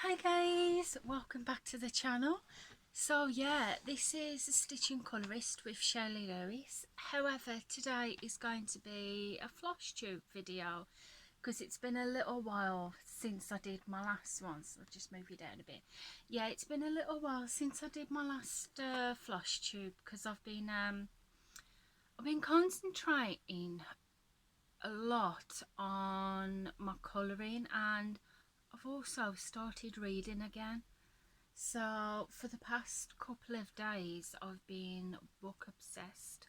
Hi guys, welcome back to the channel. So yeah, this is a stitching colourist with Shelley Lewis. However, today is going to be a Flosstube video because it's been a little while since I did my last one. So I'll just move you down a bit. Yeah, it's been a little while since I did my last Flosstube because I've been concentrating a lot on my colouring, and I've also started reading again. So for the past couple of days I've been book obsessed.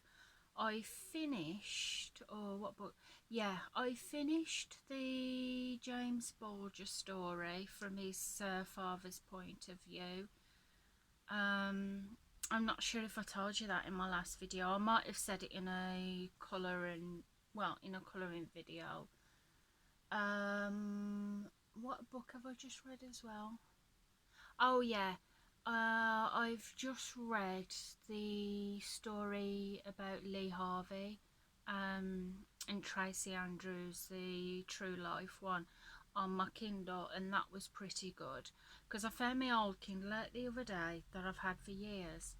I finished, oh what book? Yeah, I finished the James Bulger story from his father's point of view. I'm not sure if I told you that in my last video. I might have said it in a colouring, well, in a colouring video. What book have I just read as well? Oh yeah, I've just read the story about Lee Harvey and Tracy Andrews, the true life one, on my Kindle, and that was pretty good because I found my old Kindle out the other day that I've had for years,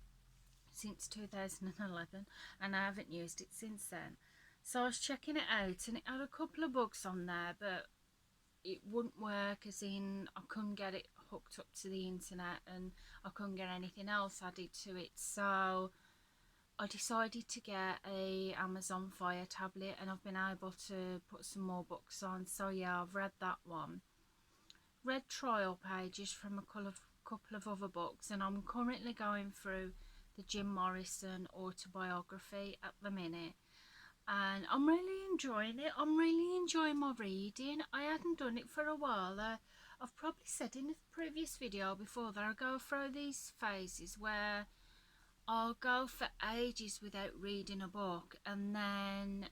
since 2011, and I haven't used it since then. So I was checking it out and it had a couple of books on there, but it wouldn't work, as in I couldn't get it hooked up to the internet and I couldn't get anything else added to it. So I decided to get a Amazon Fire tablet, and I've been able to put some more books on. So yeah, I've read that one, read trial pages from a couple of other books, and I'm currently going through the Jim Morrison autobiography at the minute, and I'm really enjoying it. I'm really enjoying my reading. I hadn't done it for a while. I've probably said in a previous video before that I go through these phases where I'll go for ages without reading a book, and then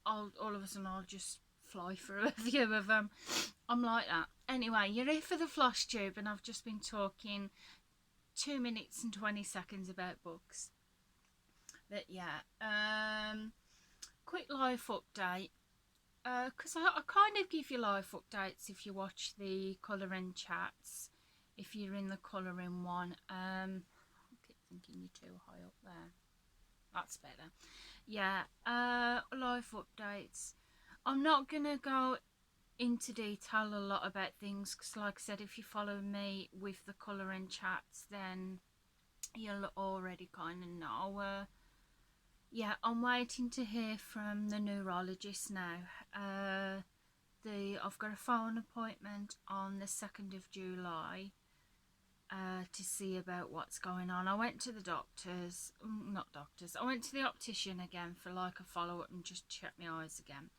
all of a sudden I'll just fly through a few of them. I'm like that. Anyway, you're here for the Flosstube, and I've just been talking 2 minutes and 20 seconds about books. But yeah, quick life update, because I kind of give you life updates if you watch the colouring chats, if you're in the colouring one. I keep thinking you're too high up there. That's better. Yeah, life updates. I'm not gonna go into detail a lot about things because, like I said, if you follow me with the colouring chats, then you'll already kind of know. Yeah, I'm waiting to hear from the neurologist now. I've got a phone appointment on the 2nd of July to see about what's going on. I went to the doctors, not doctors, I went to the optician again for like a follow-up and just check my eyes again.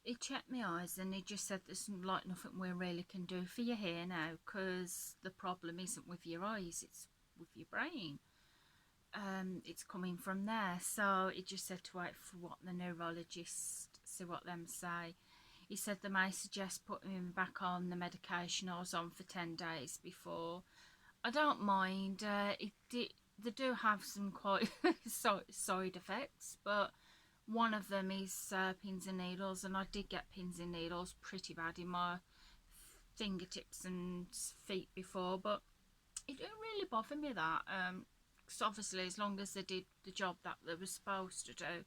He checked my eyes and he just said there's like nothing we really can do for you here now, because the problem isn't with your eyes, it's with your brain. It's coming from there. So he just said to wait for what the neurologist, see what them say. He said they may suggest putting him back on the medication I was on for 10 days before. I don't mind. They do have some quite side effects, but one of them is pins and needles, and I did get pins and needles pretty bad in my fingertips and feet before, but it didn't really bother me that. Because obviously as long as they did the job that they were supposed to do,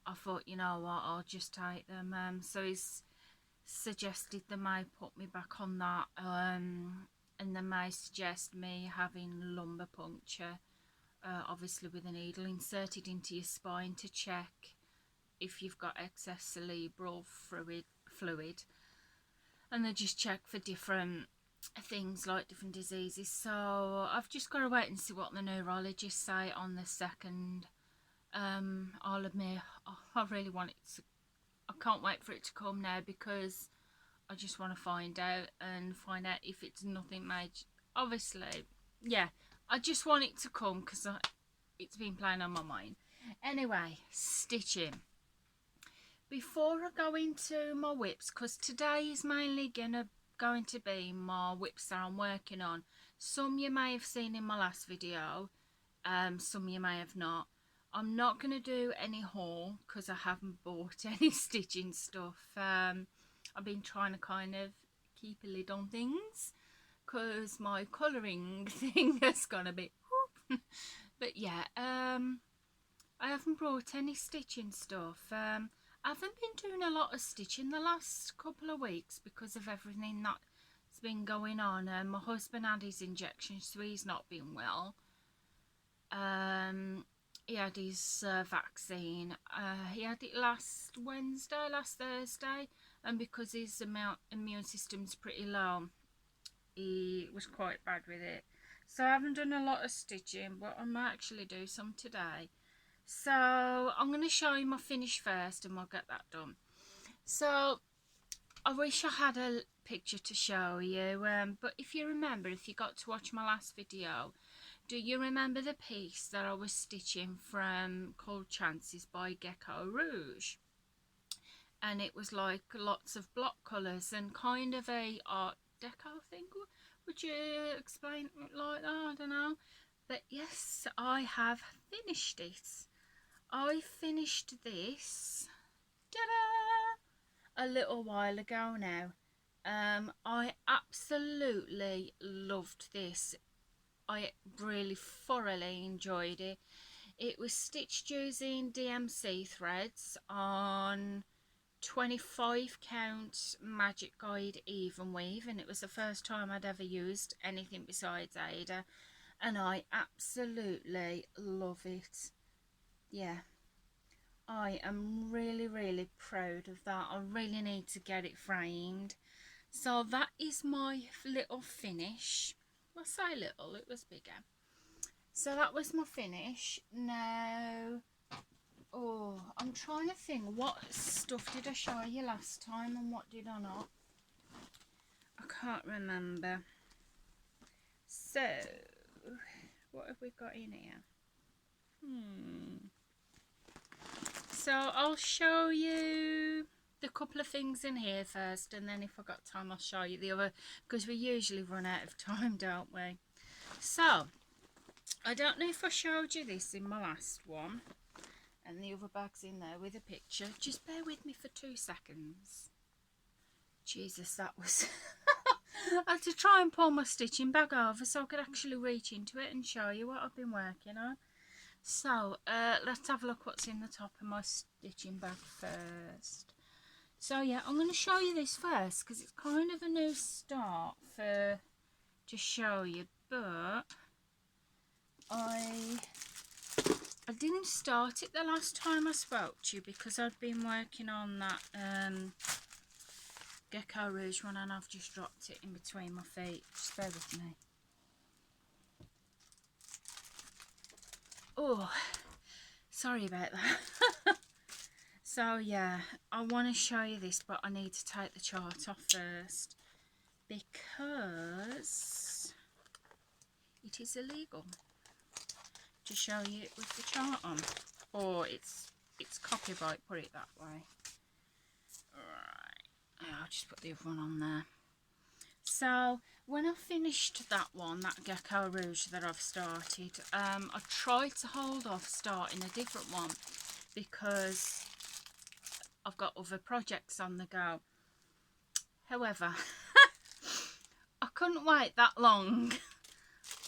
I thought, you know what, I'll just take them. So he's suggested they may put me back on that, and they may suggest me having lumbar puncture, obviously with a needle inserted into your spine to check if you've got excess cerebral fluid, and they just check for different things like different diseases. So I've just got to wait and see what the neurologists say on the 2nd. I'll admit I really want it to, I can't wait for it to come now, because I just want to find out if it's nothing major. Obviously, yeah, I just want it to come because it's been playing on my mind. Anyway, stitching. Before I go into my whips, because today is mainly going to be my whips that I'm working on. Some you may have seen in my last video, some you may have not. I'm not going to do any haul because I haven't bought any stitching stuff. I've been trying to kind of keep a lid on things because my colouring thing has gone a bit whoop. But yeah, I haven't brought any stitching stuff. I haven't been doing a lot of stitching the last couple of weeks because of everything that's been going on. My husband had his injection, so he's not been well. He had his vaccine. He had it last Thursday, and because his immune system's pretty low, he was quite bad with it. So I haven't done a lot of stitching, but I might actually do some today. So I'm going to show you my finish first and we'll get that done. So I wish I had a picture to show you, but if you remember, if you got to watch my last video, do you remember the piece that I was stitching from Cold Chances by Gecko Rouge? And it was like lots of block colours and kind of a art deco thing. Would you explain it like that? I don't know. But yes, I have finished it. I finished this, ta-da, a little while ago now. I absolutely loved this. I really thoroughly enjoyed it. It was stitched using DMC threads on 25 count Magic Guide even weave, and it was the first time I'd ever used anything besides Ada, and I absolutely love it. Yeah, I am really proud of that. I really need to get it framed. So that is my little finish. Well, I say little, it was bigger. So that was my finish. Now, oh, I'm trying to think, what stuff did I show you last time and what did I not? I can't remember. So, what have we got in here? So I'll show you the couple of things in here first, and then if I've got time I'll show you the other, because we usually run out of time, don't we? So, I don't know if I showed you this in my last one, and the other bag's in there with a picture. Just bear with me for 2 seconds. Jesus, that was... I had to try and pull my stitching bag over so I could actually reach into it and show you what I've been working on. So, let's have a look what's in the top of my stitching bag first. So yeah, I'm going to show you this first because it's kind of a new start to show you, but I didn't start it the last time I spoke to you because I'd been working on that Gecko Rouge one, and I've just dropped it in between my feet. Just bear with me. Oh, sorry about that. So yeah, I want to show you this, but I need to take the chart off first because it is illegal to show you it with the chart on, or it's copyright, put it that way. Right, I'll just put the other one on there. So when I finished that one, that Gecko Rouge that I've started, I tried to hold off starting a different one because I've got other projects on the go. However, I couldn't wait that long.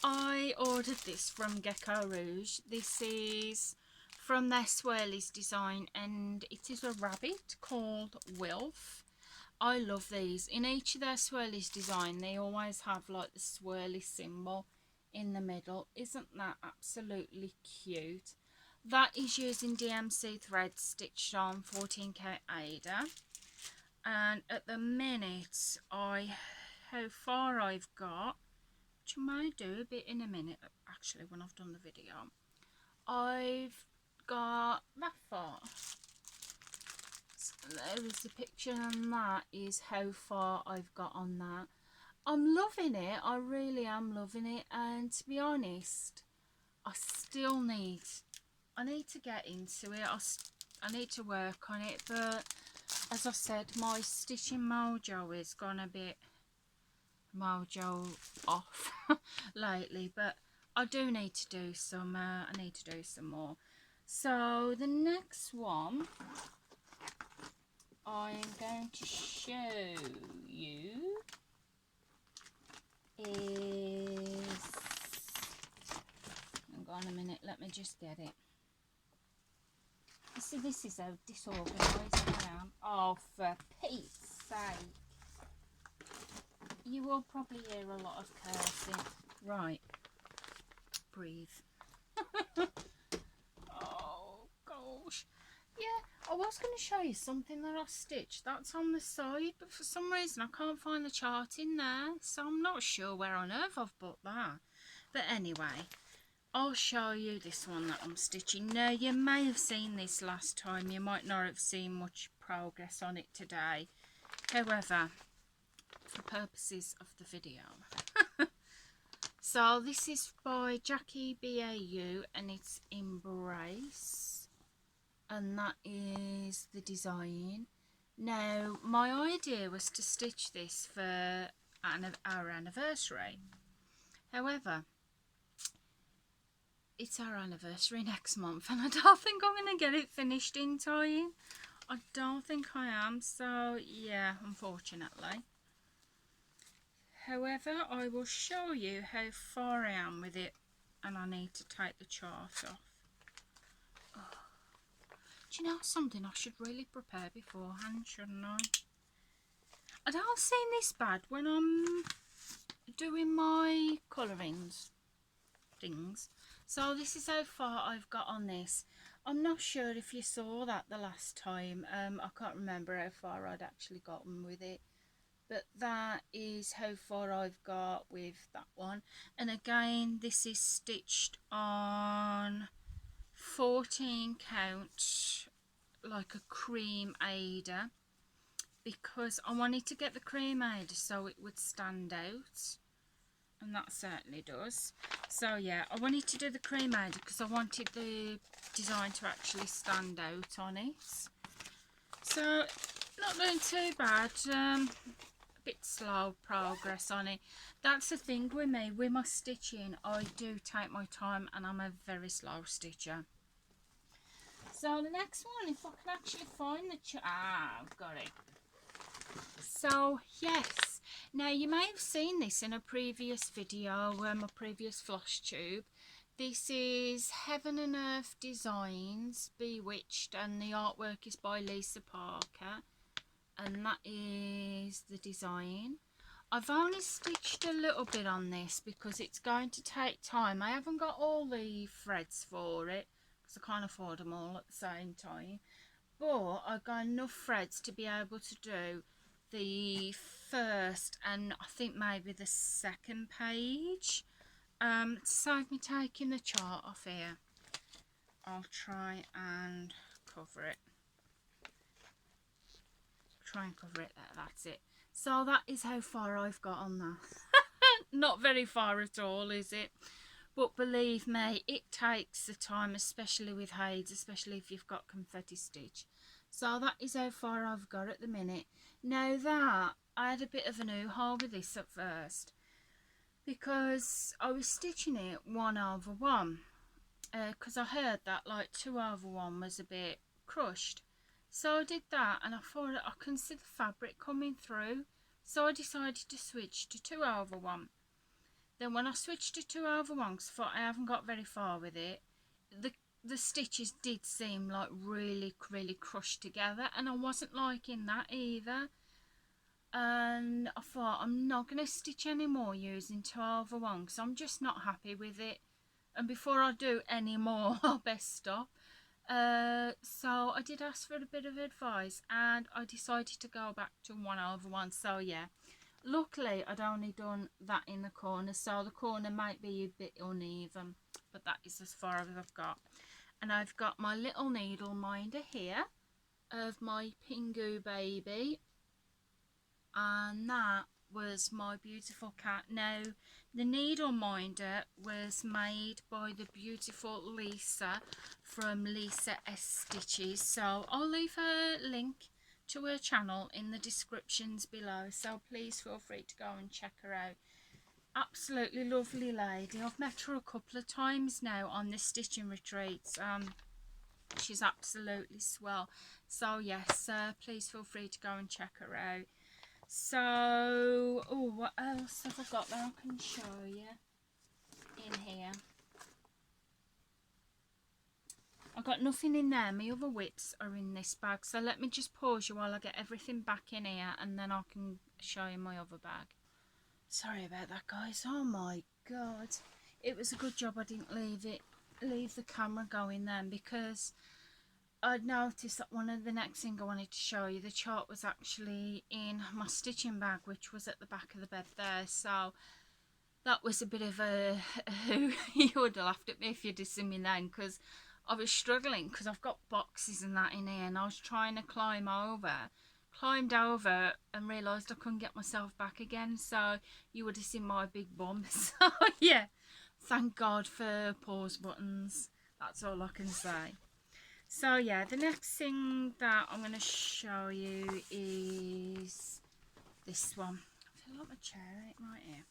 I ordered this from Gecko Rouge. This is from their Swirlies design, and it is a rabbit called Wilf. I love these. In each of their Swirlies design, they always have like the swirly symbol in the middle. Isn't that absolutely cute? That is using DMC threads stitched on 14 count Ada. And at the minute, how far I've got, which I might do a bit in a minute, actually, when I've done the video. I've got that far. So there is the picture, and that is how far I've got on that. I'm loving it. I really am loving it. And to be honest, I need to get into it. I need to work on it, but as I said, my stitching mojo is gone a bit mojo off lately, but I do need to do some more. So the next one I'm going to show you is, hang on a minute, let me just get it. You see, this is how disorganised I am. Oh, for Pete's sake. You will probably hear a lot of cursing. Right. Breathe. Oh, gosh. Yeah, I was going to show you something that I stitched. That's on the side, but for some reason I can't find the chart in there. So I'm not sure where on earth I've put that. But anyway, I'll show you this one that I'm stitching. Now, you may have seen this last time. You might not have seen much progress on it today. However, for purposes of the video. So this is by Jackie BAU and it's Embrace. And that is the design. Now, my idea was to stitch this for our anniversary. However, it's our anniversary next month and I don't think I'm going to get it finished in time. I don't think I am, so yeah, unfortunately. However, I will show you how far I am with it, and I need to take the chart off. Oh. Do you know something? I should really prepare beforehand, shouldn't I? I don't seem this bad when I'm doing my colourings things. So this is how far I've got on this. I'm not sure if you saw that the last time. I can't remember how far I'd actually gotten with it. But that is how far I've got with that one. And again, this is stitched on 14 count, like a cream aider, because I wanted to get the cream aider so it would stand out. And that certainly does. So yeah, I wanted to do the cream aider because I wanted the design to actually stand out on it. So, not doing too bad. Bit slow progress on it. That's the thing with me, with my stitching, I do take my time and I'm a very slow stitcher. So the next one, if I can actually find the I've got it. So yes, now you may have seen this in a previous video, my previous Flosstube. This is Heaven and Earth Designs, Bewitched, and the artwork is by Lisa Parker. And that is the design. I've only stitched a little bit on this because it's going to take time. I haven't got all the threads for it because I can't afford them all at the same time, but I've got enough threads to be able to do the first and I think maybe the second page. Save me taking the chart off here. I'll try and cover it. Try and cover it there, that's it. So that is how far I've got on that. Not very far at all, is it? But believe me, it takes the time, especially with heids, especially if you've got confetti stitch. So that is how far I've got at the minute. Now that, I had a bit of an ooh-hole with this at first, because I was stitching it 1/1, because I heard that like 2/1 was a bit crushed. So I did that and I thought I can see the fabric coming through. So I decided to switch to 2/1. Then when I switched to 2/1, because I thought I haven't got very far with it, the stitches did seem like really crushed together and I wasn't liking that either. And I thought I'm not going to stitch anymore using 2/1 because I'm just not happy with it. And before I do any more, I'll best stop. So I did ask for a bit of advice and I decided to go back to 1/1. So yeah, luckily I'd only done that in the corner, so the corner might be a bit uneven, but that is as far as I've got. And I've got my little needle minder here of my Pingu baby, and that was my beautiful cat. Now the needle minder was made by the beautiful Lisa from Lisa S Stitches, so I'll leave her link to her channel in the descriptions below, so please feel free to go and check her out. Absolutely lovely lady. I've met her a couple of times now on the stitching retreats. She's absolutely swell. So yes, please feel free to go and check her out. So, oh, what else have I got that I can show you in here? I've got nothing in there. My other whips are in this bag. So let me just pause you while I get everything back in here, and then I can show you my other bag. Sorry about that, guys. Oh my god. It was a good job I didn't leave the camera going then, because I'd noticed that one of the next thing I wanted to show you, the chart was actually in my stitching bag, which was at the back of the bed there. So that was a bit of a you would have laughed at me if you'd have seen me then, because I was struggling, because I've got boxes and that in here, and I was trying to climbed over and realised I couldn't get myself back again. So you would have seen my big bum. So yeah, thank God for pause buttons. That's all I can say. So yeah, the next thing that I'm going to show you is this one. I feel like my chair ain't right here.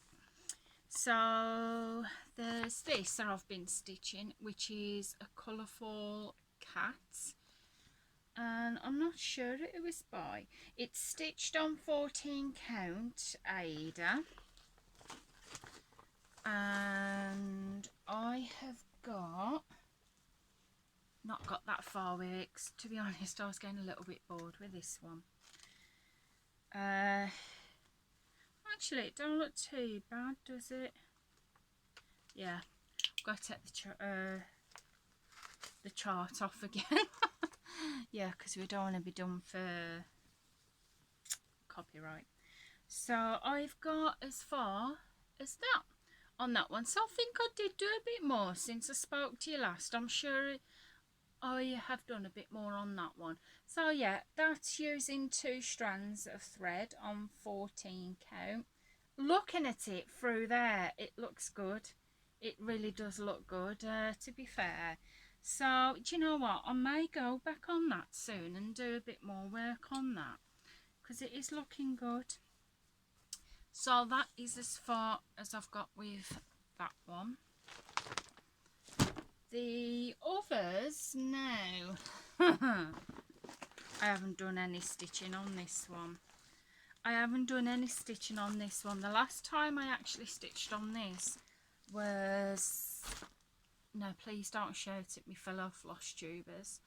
So there's this that I've been stitching, which is a colourful cat, and I'm not sure who it was by. It's stitched on 14 count Aida, and I have not got that far with it, 'cause to be honest I was getting a little bit bored with this one. Actually it don't look too bad, does it? Yeah, I've got to take the chart off again. Yeah, because we don't want to be done for copyright. So I've got as far as that on that one. So I think I did do a bit more since I spoke to you last. I'm sure I have done a bit more on that one. So yeah, that's using 2 strands of thread on 14 count. Looking at it through there, it looks good. It really does look good, to be fair. So do you know what, I may go back on that soon and do a bit more work on that, because it is looking good. So that is as far as I've got with that one. The others, no. I haven't done any stitching on this one. The last time I actually stitched on this was, no, please don't shout at me, fellow Flosstubers,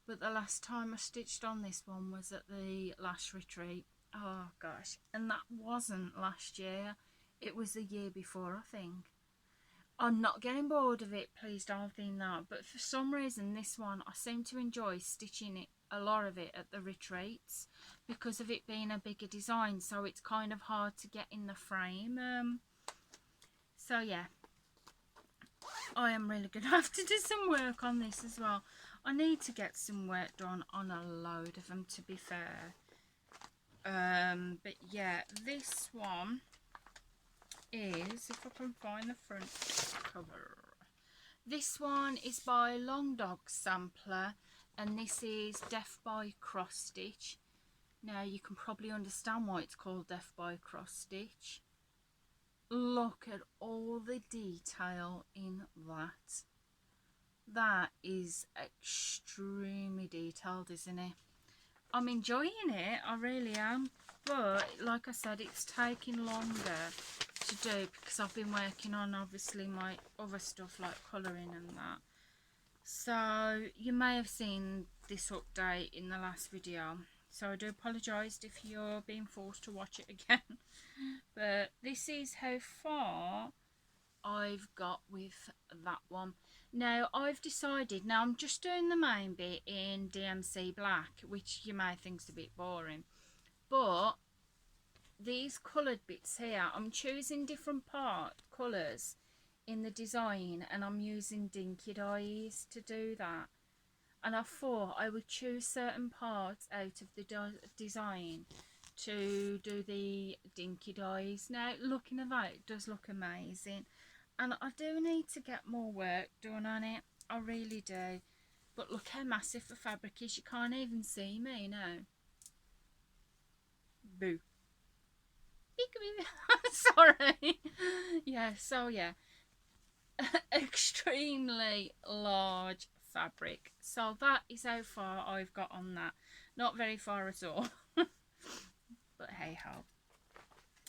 but the last time I stitched on this one was at the last retreat. Oh gosh, and that wasn't last year, it was the year before, I think. I'm not getting bored of it, please don't think that, but for some reason this one I seem to enjoy stitching it, a lot of it, at the retreats, because of it being a bigger design, so it's kind of hard to get in the frame. So yeah, I am really going to have to do some work on this as well. I need to get some work done on a load of them, to be fair. But yeah, this one is, if I can find the front cover, this one is by Long Dog Sampler, and this is Death by Cross Stitch. Now you can probably understand why it's called Death by Cross Stitch. Look at all the detail in that. That is extremely detailed, isn't it? I'm enjoying it, I really am, but like I said, it's taking longer to do because I've been working on obviously my other stuff like colouring and that. So you may have seen this update in the last video, so I do apologise if you're being forced to watch it again. But this is how far I've got with that one. Now I've decided, now I'm just doing the main bit in DMC black, which you may think's a bit boring, but these coloured bits here, I'm choosing different colours in the design, and I'm using dinky dyes to do that. And I thought I would choose certain parts out of the design to do the dinky dyes. Now looking at that, it does look amazing, and I do need to get more work done on it, I really do. But look how massive the fabric is, you can't even see me now. Boo. Sorry. Yeah, so yeah, extremely large fabric. So that is how far I've got on that. Not very far at all. But hey ho.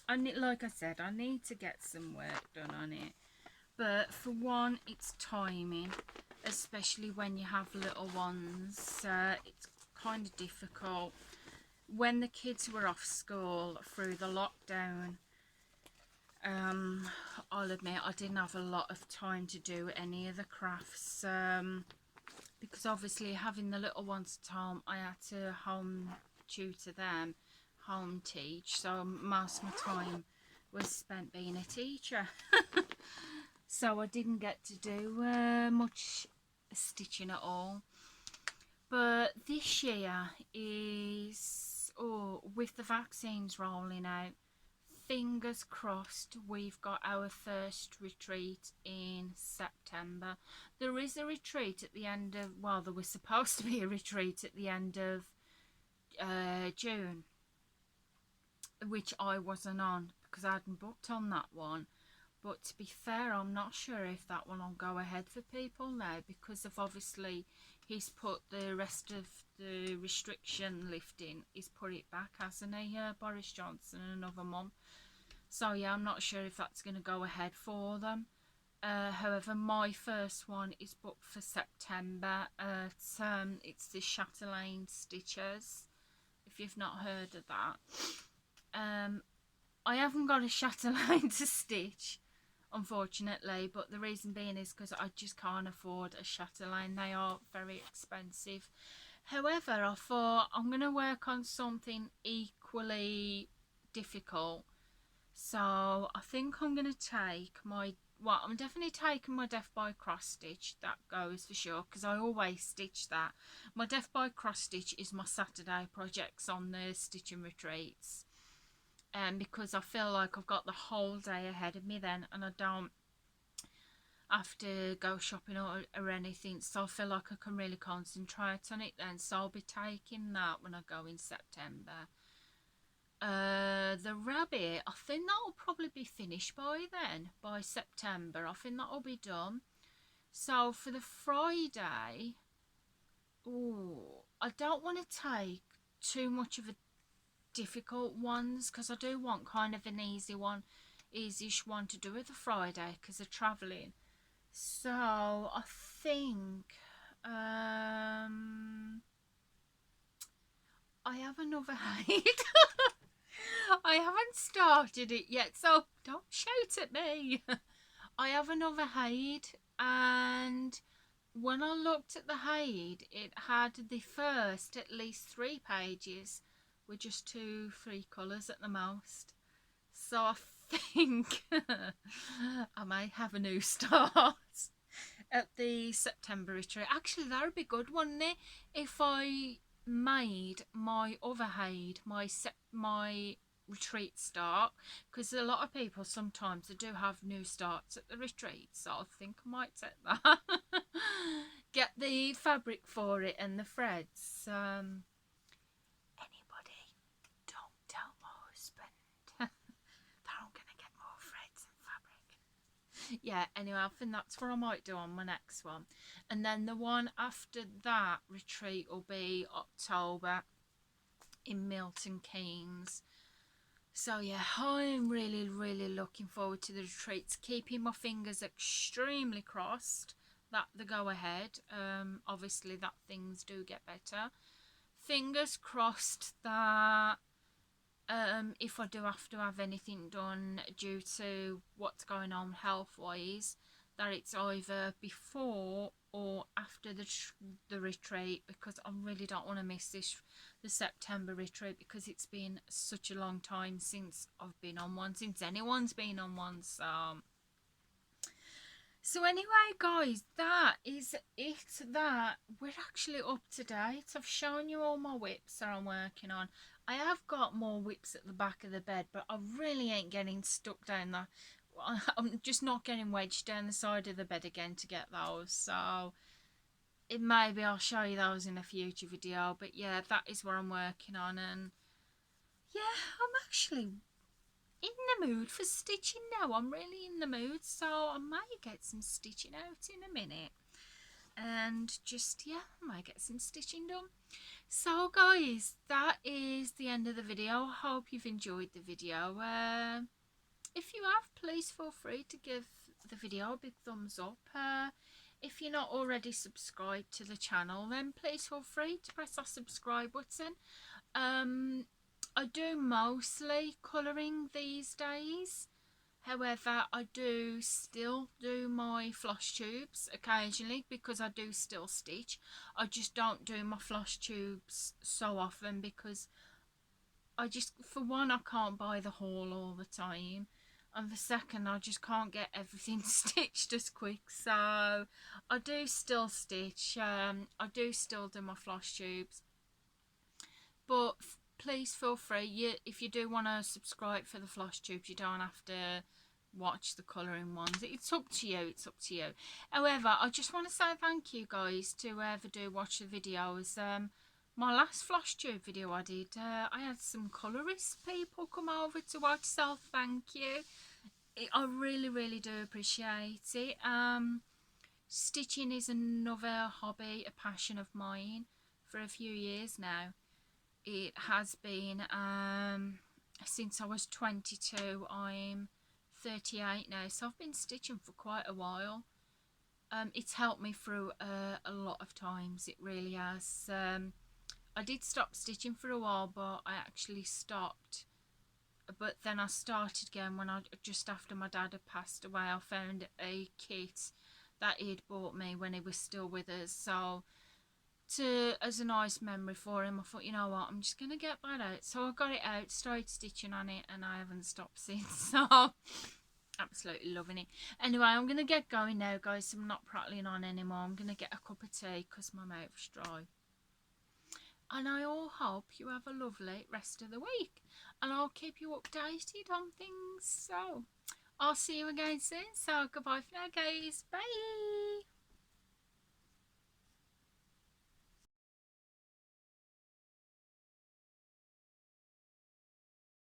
Like I said, I need to get some work done on it. But for one, it's timing, especially when you have little ones. It's kind of difficult. When the kids were off school through the lockdown, I'll admit I didn't have a lot of time to do any of the crafts, because obviously having the little ones at home, I had to home tutor them, home teach, so most of my time was spent being a teacher. So I didn't get to do much stitching at all. But this year is, with the vaccines rolling out, fingers crossed we've got our first retreat in September. There is a retreat at the end of, well, there was supposed to be a retreat at the end of June, which I wasn't on because I hadn't booked on that one. But to be fair, I'm not sure if that one will go ahead for people now, because of obviously he's put the rest of the restriction lifting, he's put it back, hasn't he, Boris Johnson, another month. So yeah, I'm not sure if that's going to go ahead for them. However, my first one is booked for September. It's the Chatelaine Stitchers, if you've not heard of that. I haven't got a chatelaine to stitch, unfortunately, but the reason being is because I just can't afford a chatelaine. They are very expensive. However, I thought I'm going to work on something equally difficult. So I think I'm going to take I'm definitely taking my Death by Cross Stitch, that goes for sure, because I always stitch that. My Death by Cross Stitch is my Saturday projects on the stitching retreats. Because I feel like I've got the whole day ahead of me then, and I don't have to go shopping or anything, so I feel like I can really concentrate on it then. So I'll be taking that when I go in September. The rabbit, I think that'll probably be finished by then, by September. I think that'll be done. So for the Friday, I don't want to take too much of a difficult ones, because I do want kind of an easyish one to do with the Friday because they're travelling. So I think I have another hide. I haven't started it yet, so don't shout at me. I have another hide, and when I looked at the hide, it had the first at least 3 pages with just 2-3 colours at the most. So I think I may have a new start at the September retreat. Actually, that would be good, wouldn't it, if I made my other hide my retreat start, because a lot of people sometimes they do have new starts at the retreat, so I think I might take that. Get the fabric for it and the threads. Anybody, don't tell my husband that I'm gonna get more threads and fabric. Yeah, anyway, I think that's what I might do on my next one. And then the one after that retreat will be October in Milton Keynes. So yeah, I'm really looking forward to the retreats, keeping my fingers extremely crossed that they go ahead. Obviously that things do get better. Fingers crossed that if I do have to have anything done due to what's going on health wise, that it's either before or after the retreat, because I really don't want to miss the September retreat, because it's been such a long time since I've been on one, since anyone's been on one. So anyway guys, that is it. That we're actually up to date. I've shown you all my whips that I'm working on. I have got more whips at the back of the bed, but I really ain't getting stuck down there. I'm just not getting wedged down the side of the bed again to get those, so maybe I'll show you those in a future video. But yeah, that is what I'm working on, and yeah, I'm actually in the mood for stitching now. I'm really in the mood, so I might get some stitching out in a minute. and just, yeah, I might get some stitching done. So guys, that is the end of the video. I hope you've enjoyed the video. If you have, please feel free to give the video a big thumbs up. If you're not already subscribed to the channel, then please feel free to press that subscribe button. I do mostly colouring these days. However, I do still do my floss tubes occasionally because I do still stitch. I just don't do my floss tubes so often because I just, for one, I can't buy the haul all the time, and for second, I just can't get everything stitched as quick. So I do still stitch. I do still do my floss tubes, but please feel free. If you do want to subscribe for the floss tubes, you don't have to watch the colouring ones. It's up to you. It's up to you. However, I just want to say thank you guys to whoever do watch the videos. My last floss tube video I did, I had some colourist people come over to watch, so thank you. I really do appreciate it. Stitching is another hobby, a passion of mine for a few years now. It has been since I was 22. I'm 38 now, so I've been stitching for quite a while. It's helped me through a lot of times, it really has. I did stop stitching for a while, but I actually stopped, but then I started again when just after my dad had passed away. I found a kit that he'd bought me when he was still with us, so as a nice memory for him, I thought, you know what, I'm just gonna get that out. So I got it out, started stitching on it, and I haven't stopped since. So absolutely loving it. Anyway, I'm gonna get going now, guys, so I'm not prattling on anymore. I'm gonna get a cup of tea because my mouth's dry. And I all hope you have a lovely rest of the week, and I'll keep you updated on things. So I'll see you again soon. So goodbye for now, guys. Bye.